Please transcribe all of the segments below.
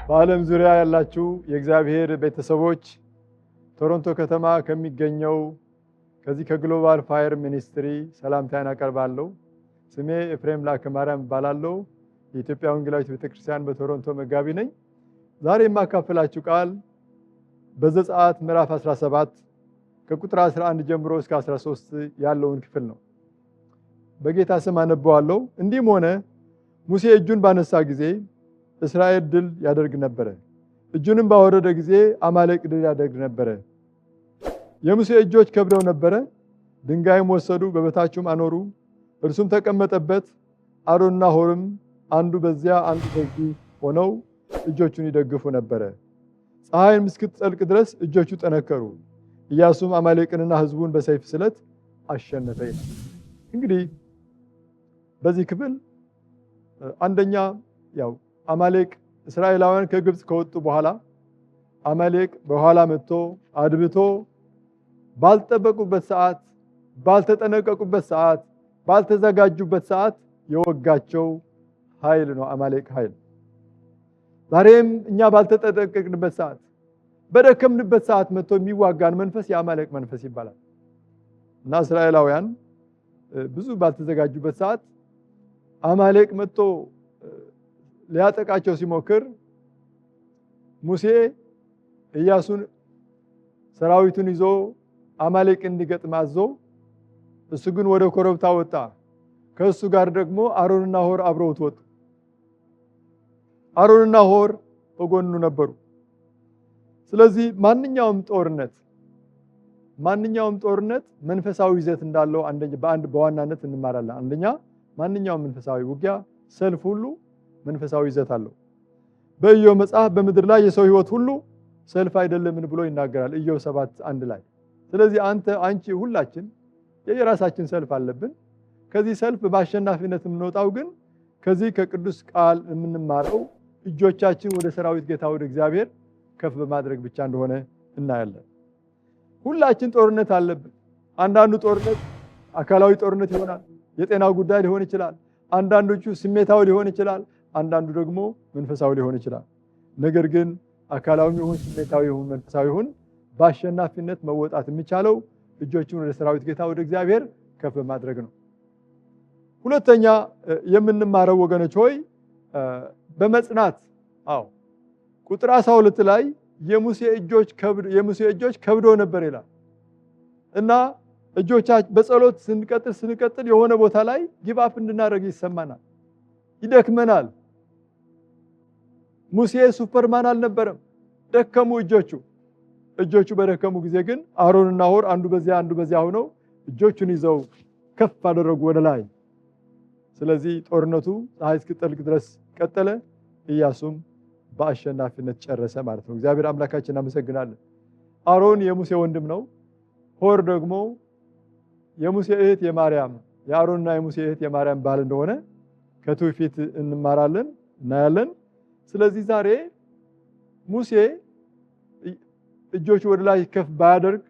በዓለም ዙሪያ ያላችሁ የእግዚአብሔር ቤተሰቦች ቶሮንቶ ከተማ ከሚገኘው ከዚህ ከግሎባል ፋየር ሚኒስትሪ ሰላምታዬን አቀርባለሁ። ስሜ ኤፍሬም ላከማርያም እባላለሁ። የኢትዮጵያ ወንጌላዊት ቤተክርስቲያን በቶሮንቶ መጋቢ ነኝ። ዛሬ የማካፈላችሁ ቃል በዘጸአት ምዕራፍ 17 ከቁጥር 11 ጀምሮ እስከ 13 ያለውን ክፍል ነው። በጌታ ስም አነበዋለሁ። እንዲህም ሆነ ሙሴ እጁን ባነሳ ጊዜ እስራኤል ድል ያደርግ ነበረ። እጁንም ባወረደ ጊዜ አማሌቅ ድል ያደርግ ነበረ። የሙሴ እጆች ከብደው ነበረ። ድንጋይም ወሰዱ፣ በበታቹም አኖሩ። እርሱም ተቀመጠበት። አሮንና ሆርም አንዱ በዚያ አንዱ በዚህ ሆነው እጆቹን ይደግፉ ነበረ። ፀሐይም እስክትጠልቅ ድረስ እጆቹ ጠነከሩ። ኢያሱም አማሌቅንና ሕዝቡን በሰይፍ ስለት አሸነፈ ይላል። እንግዲህ በዚህ ክፍል አንደኛ ያው አማሌቅ እስራኤላውያን ከግብፅ ከወጡ በኋላ አማሌቅ በኋላ መጥቶ አድብቶ ባልጠበቁበት ሰዓት፣ ባልተጠነቀቁበት ሰዓት፣ ባልተዘጋጁበት ሰዓት የወጋቸው ኃይል ነው አማሌቅ ኃይል። ዛሬም እኛ ባልተጠነቀቅንበት ሰዓት፣ በደከምንበት ሰዓት መጥቶ የሚዋጋን መንፈስ የአማሌቅ መንፈስ ይባላል እና እስራኤላውያን ብዙ ባልተዘጋጁበት ሰዓት አማሌቅ መጥቶ ሊያጠቃቸው ሲሞክር ሙሴ ኢያሱን ሰራዊቱን ይዞ አማሌቅን እንዲገጥም አዞ፣ እሱ ግን ወደ ኮረብታ ወጣ። ከእሱ ጋር ደግሞ አሮንና ሆር አብረውት ወጡ። አሮንና ሆር በጎኑ ነበሩ። ስለዚህ ማንኛውም ጦርነት መንፈሳዊ ይዘት እንዳለው በዋናነት እንማራለን። አንደኛ ማንኛውም መንፈሳዊ ውጊያ ሰልፍ ሁሉ መንፈሳዊ ይዘት አለው። በኢዮብ መጽሐፍ በምድር ላይ የሰው ህይወት ሁሉ ሰልፍ አይደለምን ብሎ ይናገራል ኢዮብ 7:1 ላይ። ስለዚህ አንቺ ሁላችን የራሳችን ሰልፍ አለብን። ከዚህ ሰልፍ በአሸናፊነት የምንወጣው ግን ከዚህ ከቅዱስ ቃል የምንማረው እጆቻችን ወደ ሰራዊት ጌታ ወደ እግዚአብሔር ከፍ በማድረግ ብቻ እንደሆነ እናያለን። ሁላችን ጦርነት አለብን። አንዳንዱ ጦርነት አካላዊ ጦርነት ይሆናል፣ የጤና ጉዳይ ሊሆን ይችላል። አንዳንዶቹ ስሜታዊ ሊሆን ይችላል፣ አንዳንዱ ደግሞ መንፈሳዊ ሊሆን ይችላል። ነገር ግን አካላዊ ይሁን ስሜታዊ ይሁን መንፈሳዊ ይሁን በአሸናፊነት መወጣት የሚቻለው እጆቹን ወደ ሰራዊት ጌታ ወደ እግዚአብሔር ከፍ በማድረግ ነው። ሁለተኛ የምንማረው ወገኖች ሆይ በመጽናት ቁጥር 12 ላይ የሙሴ እጆች ከብዶ ነበር ይላል እና እጆቻችን በጸሎት ስንቀጥል የሆነ ቦታ ላይ ጊቭ አፕ እንድናደርግ ይሰማናል፣ ይደክመናል። ሙሴ ሱፐርማን አልነበረም። ደከሙ እጆቹ በደከሙ ጊዜ ግን አሮንና ሆር አንዱ በዚያ ሆነው እጆቹን ይዘው ከፍ አደረጉ ወደ ላይ። ስለዚህ ጦርነቱ ፀሐይ እስክትጠልቅ ድረስ ቀጠለ። ኢያሱም በአሸናፊነት ጨረሰ ማለት ነው። እግዚአብሔር አምላካችን እናመሰግናለን። አሮን የሙሴ ወንድም ነው። ሆር ደግሞ የሙሴ እህት የአሮንና የሙሴ እህት የማርያም ባል እንደሆነ ከትውፊት እንማራለን እናያለን። ስለዚህ ዛሬ ሙሴ እጆቹ ወደ ላይ ከፍ ባያደርግ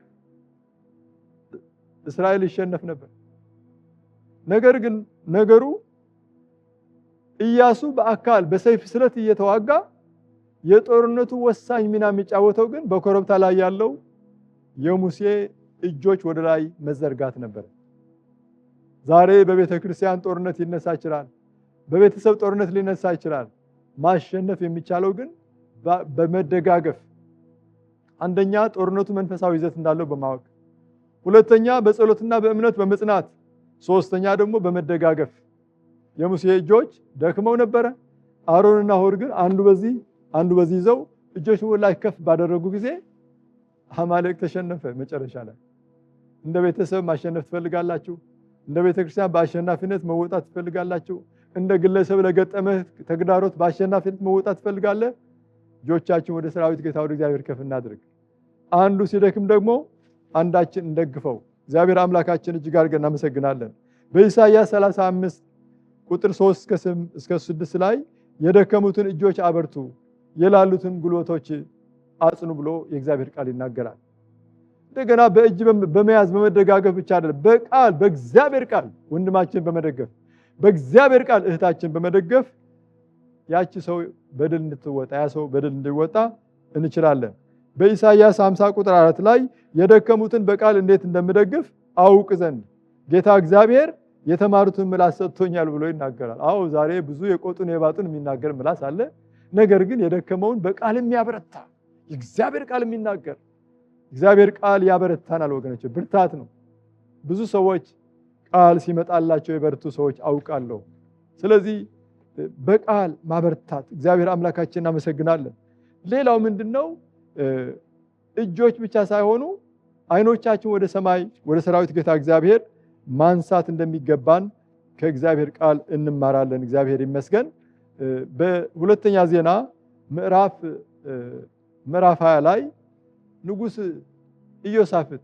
እስራኤል ይሸነፍ ነበር። ነገር ግን ነገሩ ኢያሱ በአካል በሰይፍ ስለት እየተዋጋ የጦርነቱ ወሳኝ ሚና የሚጫወተው ግን በኮረብታ ላይ ያለው የሙሴ እጆች ወደ ላይ መዘርጋት ነበር። ዛሬ በቤተ ክርስቲያን ጦርነት ሊነሳ ይችላል። በቤተሰብ ጦርነት ሊነሳ ይችላል። ማሸነፍ የሚቻለው ግን በመደጋገፍ፣ አንደኛ ጦርነቱ መንፈሳዊ ይዘት እንዳለው በማወቅ፣ ሁለተኛ በጸሎትና በእምነት በመጽናት፣ ሶስተኛ ደግሞ በመደጋገፍ። የሙሴ እጆች ደክመው ነበረ። አሮንና ሆር ግን አንዱ በዚህ ይዘው እጆቹን ወደ ላይ ከፍ ባደረጉ ጊዜ አማሌቅ ተሸነፈ። መጨረሻ ላይ እንደ ቤተሰብ ማሸነፍ ትፈልጋላችሁ? እንደ ቤተክርስቲያን በአሸናፊነት መወጣት ትፈልጋላችሁ? እንደ ግለሰብ ለገጠመህ ተግዳሮት በአሸናፊነት መወጣት ትፈልጋለህ? እጆቻችን ወደ ሰራዊት ጌታ ወደ እግዚአብሔር ከፍ እናድርግ። አንዱ ሲደክም ደግሞ አንዳችን እንደግፈው። እግዚአብሔር አምላካችን እጅግ አድርገን እናመሰግናለን። በኢሳይያስ 35 ቁጥር 3 እስከ 6 ላይ የደከሙትን እጆች አበርቱ፣ የላሉትን ጉልበቶች አጽኑ ብሎ የእግዚአብሔር ቃል ይናገራል። እንደገና በእጅ በመያዝ በመደጋገፍ ብቻ አይደለም፣ በእግዚአብሔር ቃል ወንድማችን በመደገፍ፣ በእግዚአብሔር ቃል እህታችን በመደገፍ ያቺ ሰው በድል እንድትወጣ ያ ሰው በድል እንዲወጣ እንችላለን። በኢሳይያስ 50 ቁጥር 4 ላይ የደከሙትን በቃል እንዴት እንደምደግፍ አውቅ ዘንድ ጌታ እግዚአብሔር የተማሩትን ምላስ ሰጥቶኛል ብሎ ይናገራል። አዎ ዛሬ ብዙ የቆጡን የባጡን የሚናገር ምላስ አለ። ነገር ግን የደከመውን በቃል የሚያበረታ የእግዚአብሔር ቃል የሚናገር እግዚአብሔር ቃል ያበረታናል ወገኖች፣ ብርታት ነው። ብዙ ሰዎች ቃል ሲመጣላቸው የበርቱ ሰዎች አውቃለሁ። ስለዚህ በቃል ማበርታት እግዚአብሔር አምላካችን እናመሰግናለን። ሌላው ምንድነው? እጆች ብቻ ሳይሆኑ አይኖቻችን ወደ ሰማይ ወደ ሰራዊት ጌታ እግዚአብሔር ማንሳት እንደሚገባን ከእግዚአብሔር ቃል እንማራለን። እግዚአብሔር ይመስገን። በሁለተኛ ዜና ምዕራፍ 20 ላይ ንጉስ ኢዮሳፍጥ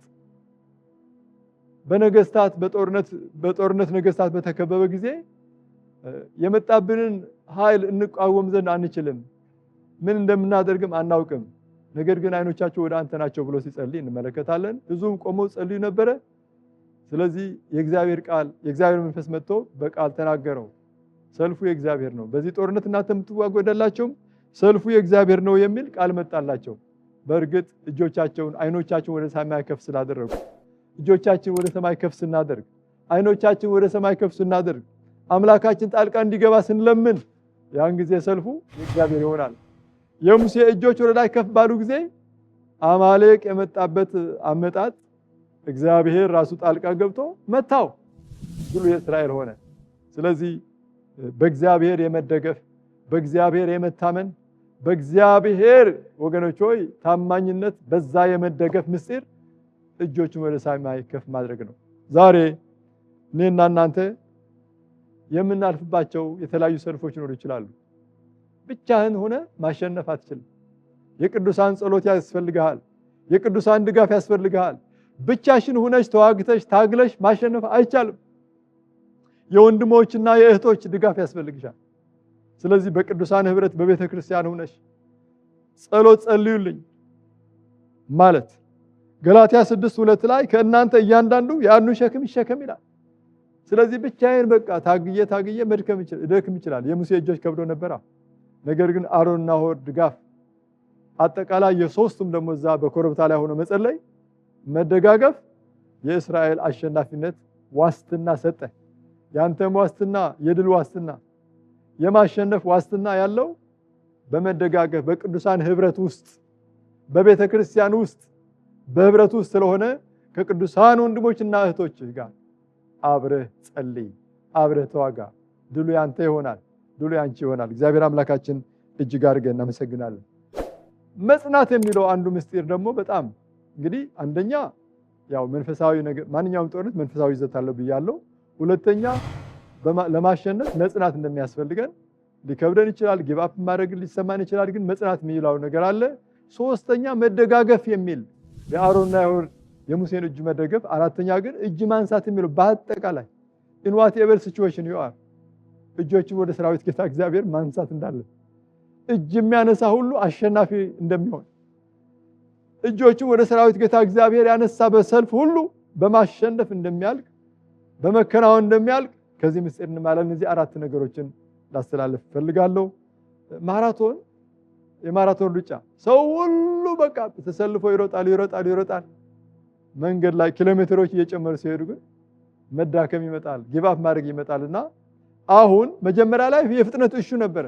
በጦርነት ነገስታት በተከበበ ጊዜ የመጣብንን ኃይል እንቃወም ዘንድ አንችልም፣ ምን እንደምናደርግም አናውቅም፣ ነገር ግን አይኖቻቸው ወደ አንተ ናቸው ብሎ ሲጸልይ እንመለከታለን። ብዙም ቆመው ጸልዩ ነበረ። ስለዚህ የእግዚአብሔር ቃል የእግዚአብሔር መንፈስ መጥቶ በቃል ተናገረው። ሰልፉ የእግዚአብሔር ነው፣ በዚህ ጦርነት እናንተ የምትዋጉ አይደላችሁም፣ ሰልፉ የእግዚአብሔር ነው የሚል ቃል መጣላቸው። በእርግጥ እጆቻቸውን አይኖቻቸውን ወደ ሰማይ ከፍ ስላደረጉ እጆቻችን ወደ ሰማይ ከፍ ስናደርግ አይኖቻችን ወደ ሰማይ ከፍ ስናደርግ አምላካችን ጣልቃ እንዲገባ ስንለምን ያን ጊዜ ሰልፉ የእግዚአብሔር ይሆናል። የሙሴ እጆች ወደ ላይ ከፍ ባሉ ጊዜ አማሌቅ የመጣበት አመጣጥ እግዚአብሔር ራሱ ጣልቃ ገብቶ መታው፣ ሁሉ የእስራኤል ሆነ። ስለዚህ በእግዚአብሔር የመደገፍ በእግዚአብሔር የመታመን በእግዚአብሔር ወገኖች ሆይ ታማኝነት በዛ የመደገፍ ምስጢር እጆችን ወደ ሰማይ ከፍ ማድረግ ነው። ዛሬ እኔና እናንተ የምናልፍባቸው የተለያዩ ሰልፎች ሊኖሩ ይችላሉ። ብቻህን ሆነ ማሸነፍ አትችልም። የቅዱሳን ጸሎት ያስፈልግሃል። የቅዱሳን ድጋፍ ያስፈልግሃል። ብቻሽን ሆነሽ ተዋግተሽ ታግለሽ ማሸነፍ አይቻልም። የወንድሞችና የእህቶች ድጋፍ ያስፈልግሻል። ስለዚህ በቅዱሳን ህብረት በቤተ ክርስቲያን ሆነሽ ጸሎት ጸልዩልኝ ማለት ገላትያ 6:2 ላይ ከእናንተ እያንዳንዱ የአንዱን ሸክም ይሸከም ይላል። ስለዚህ ብቻዬን በቃ ታግዬ መድከም ይችላል። የሙሴ እጆች ከብዶ ነበር። ነገር ግን አሮንና ሆር ድጋፍ አጠቃላይ የሶስቱም ደግሞ እዛ በኮረብታ ላይ ሆኖ መጸለይ መደጋገፍ የእስራኤል አሸናፊነት ዋስትና ሰጠ። ያንተም ዋስትና የድል ዋስትና የማሸነፍ ዋስትና ያለው በመደጋገፍ በቅዱሳን ህብረት ውስጥ በቤተ ክርስቲያን ውስጥ በህብረት ውስጥ ስለሆነ ከቅዱሳን ወንድሞችና እህቶች ጋር አብረህ ጸልይ፣ አብረህ ተዋጋ። ድሉ ያንተ ይሆናል፣ ድሉ ያንቺ ይሆናል። እግዚአብሔር አምላካችን እጅግ አድርገን እናመሰግናለን። መጽናት የሚለው አንዱ ምስጢር ደግሞ በጣም እንግዲህ አንደኛ ያው መንፈሳዊ ነገር ማንኛውም ጦርነት መንፈሳዊ ይዘት አለው ብያለሁ። ሁለተኛ ለማሸነፍ መጽናት እንደሚያስፈልገን ሊከብደን ይችላል፣ ጊቭአፕ ማድረግ ሊሰማን ይችላል፣ ግን መጽናት የሚለው ነገር አለ። ሶስተኛ መደጋገፍ የሚል የአሮንና የሆር የሙሴን እጅ መደገፍ፣ አራተኛ ግን እጅ ማንሳት የሚለው በአጠቃላይ in whatever situation you are እጆችን ወደ ሰራዊት ጌታ እግዚአብሔር ማንሳት እንዳለ እጅ የሚያነሳ ሁሉ አሸናፊ እንደሚሆን እጆችን ወደ ሰራዊት ጌታ እግዚአብሔር ያነሳ በሰልፍ ሁሉ በማሸነፍ እንደሚያልቅ በመከናወን እንደሚያልቅ ከዚህ ምስጢር እንማለን። እነዚህ አራት ነገሮችን ላስተላልፍ ፈልጋለሁ። የማራቶን ሩጫ ሰው ሁሉ በቃ ተሰልፎ ይሮጣል። መንገድ ላይ ኪሎሜትሮች እየጨመሩ ሲሄዱ ግን መዳከም ይመጣል፣ ጊቭአፕ ማድረግ ይመጣልና አሁን መጀመሪያ ላይ የፍጥነት እሹ ነበረ።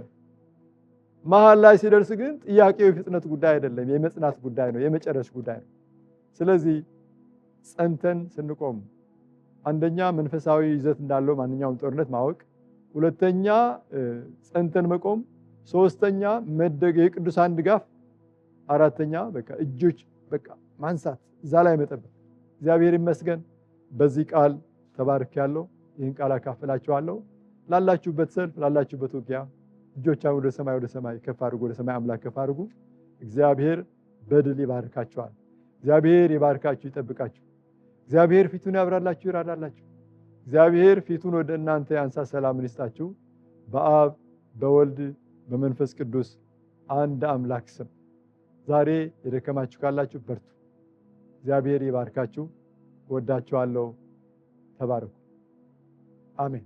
መሃል ላይ ሲደርስ ግን ጥያቄው የፍጥነት ጉዳይ አይደለም፣ የመጽናት ጉዳይ ነው፣ የመጨረስ ጉዳይ ነው። ስለዚህ ጸንተን ስንቆም አንደኛ መንፈሳዊ ይዘት እንዳለው ማንኛውም ጦርነት ማወቅ፣ ሁለተኛ ጸንተን መቆም፣ ሶስተኛ የቅዱሳን ድጋፍ፣ አራተኛ በቃ እጆች በቃ ማንሳት እዛ ላይ መጠበቅ። እግዚአብሔር ይመስገን በዚህ ቃል ተባርኬያለሁ። ይህን ቃል አካፍላችኋለሁ። ላላችሁበት ሰልፍ ላላችሁበት ውጊያ እጆቻችሁን ወደ ሰማይ ከፍ አድርጉ፣ ወደ ሰማይ አምላክ ከፍ አድርጉ። እግዚአብሔር በድል ይባርካችኋል። እግዚአብሔር ይባርካችሁ፣ ይጠብቃችሁ። እግዚአብሔር ፊቱን ያብራላችሁ፣ ይራራላችሁ። እግዚአብሔር ፊቱን ወደ እናንተ ያንሳ፣ ሰላምን ይስጣችሁ። በአብ በወልድ በመንፈስ ቅዱስ አንድ አምላክ ስም ዛሬ የደከማችሁ ካላችሁ በርቱ። እግዚአብሔር ይባርካችሁ። ወዳችኋለሁ። ተባረኩ። አሜን።